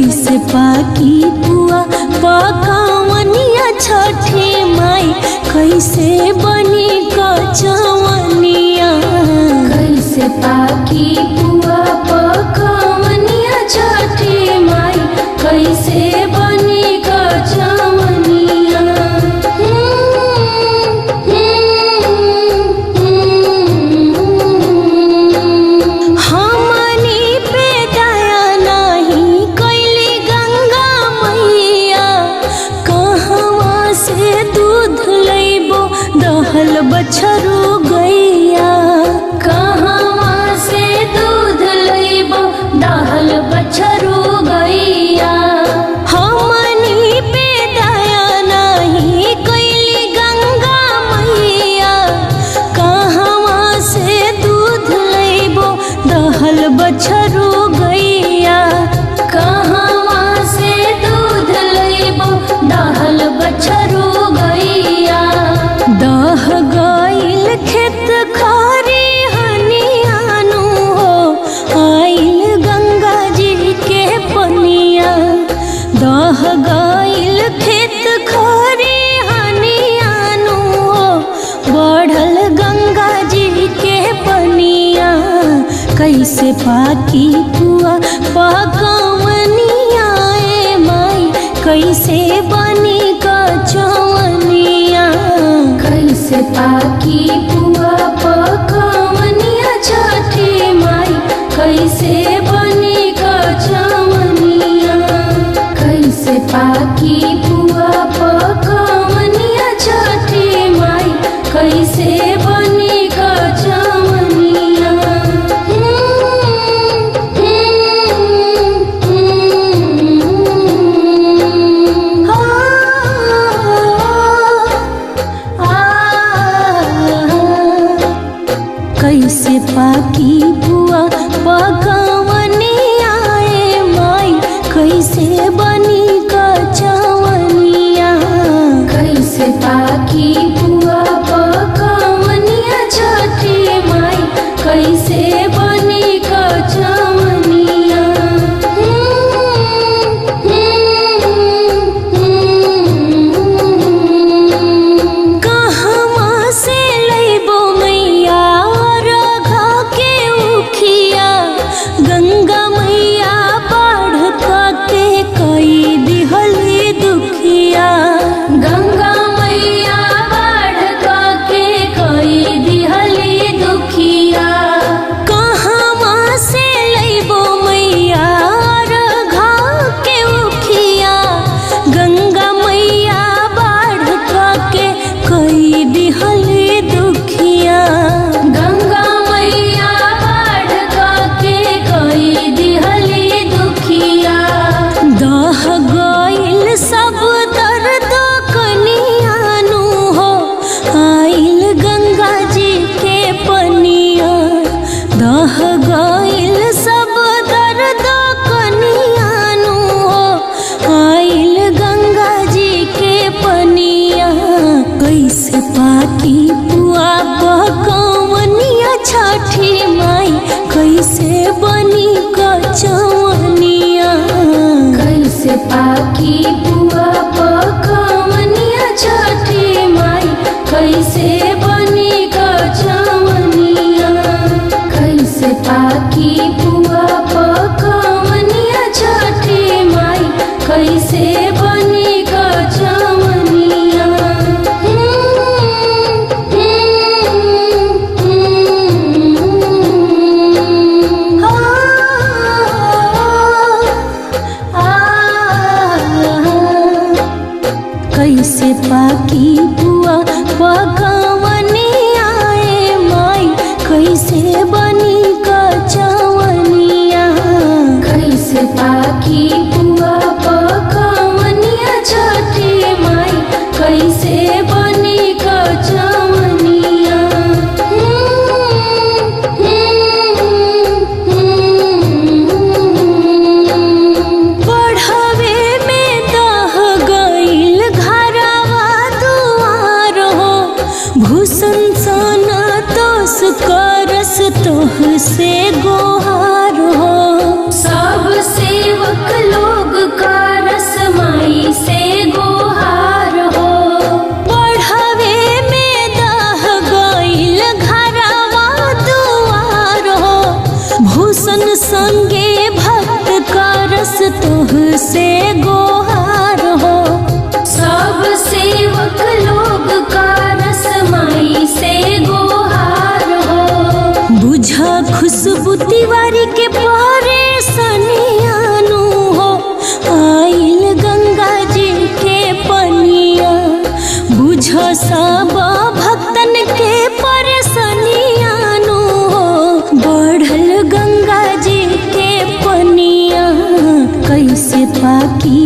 कैसे पाकी पुआ पकवनिया छठी माई कैसे बनी कचवनिया। कैसे पाकी पुआ पकवनिया छठी माई कैसे बनी कचवनिया। हमनी पे दया नहीं कैली गंगा मैया, कहवा से दूध लैबो दहल बछरू गैया। कहवा से दूध लैबो दहल बछरू गैया। हमनी पे दया नहीं कैली गंगा मैया, कहवा से दूध लैबो दहल बछरू गैया। कहवा से दूध लैबो दहल बछरू गैया। दह गईल खेत खारी हनियानु हो, आइल गंगा जी के पनिया। दह गईल खेत खारी हनियानु हो, बढ़ल गंगा जी के पनिया। कैसे पाकी पुआ पकवनिया ए माई कैसे बनी कचवनिया। कैसे पाकी पुआ पकवनिया छठी माई कैसे बनी कचवनिया। कैसे पाकी पुआ पकवनिया छठी माई कैसे बनी कचवनिया। कैसे पाकी पुआ पकवनिया ए माई कैसे बनी कचवनिया। कैसे पाकी पुआ पकवनिया छठी माई कैसे बनी कचवनिया। कहवा से लैबो मैया रघा के उखिया, गंगा मैया बाढ़ के कई दिहली दुखिया। गंगा मैया बाढ़ के कई दिहली दुखिया। कहवा से लैबो मैया रघा के उखिया, गंगा मैया बाढ़ के कई दिहली दुखिया। गंगा मैया बाढ़ के कई दिहली दुखिया। दह गईल सब दर्द कनियानु हो, आइल गंगा जी के पनिया। दह गईल सब दर्द कनियानु हो, आइल गंगा जी के पनिया। कैसे पाकी पुआ पकवनिया छठी माई कैसे बनी कचवनिया। कैसे पाकी पुआ पकवनिया छठी माई कैसे बनी कचवनिया। कैसे पाकी पुआ पकवनिया छठी माई कैसे बनी कचवनिया। कैसे पाकी पुआ पकवनिया ए माई कैसे बनी कचवनिया। कैसे पाकी पुआ पकवनिया छठी माई कैसे बनी कचवनिया। बढ़वे में दह गईल घरवा से गोहार हो। सब सेवक लोग का रसमाई से गोहार हो। बुझा खुशबू तिवारी के परेशानियानु हो। आइल गंगा जी के पनिया, बुझा सब भक्तन के परेशानियानु हो। बढ़ल गंगा जी के पनिया, कैसे पाकी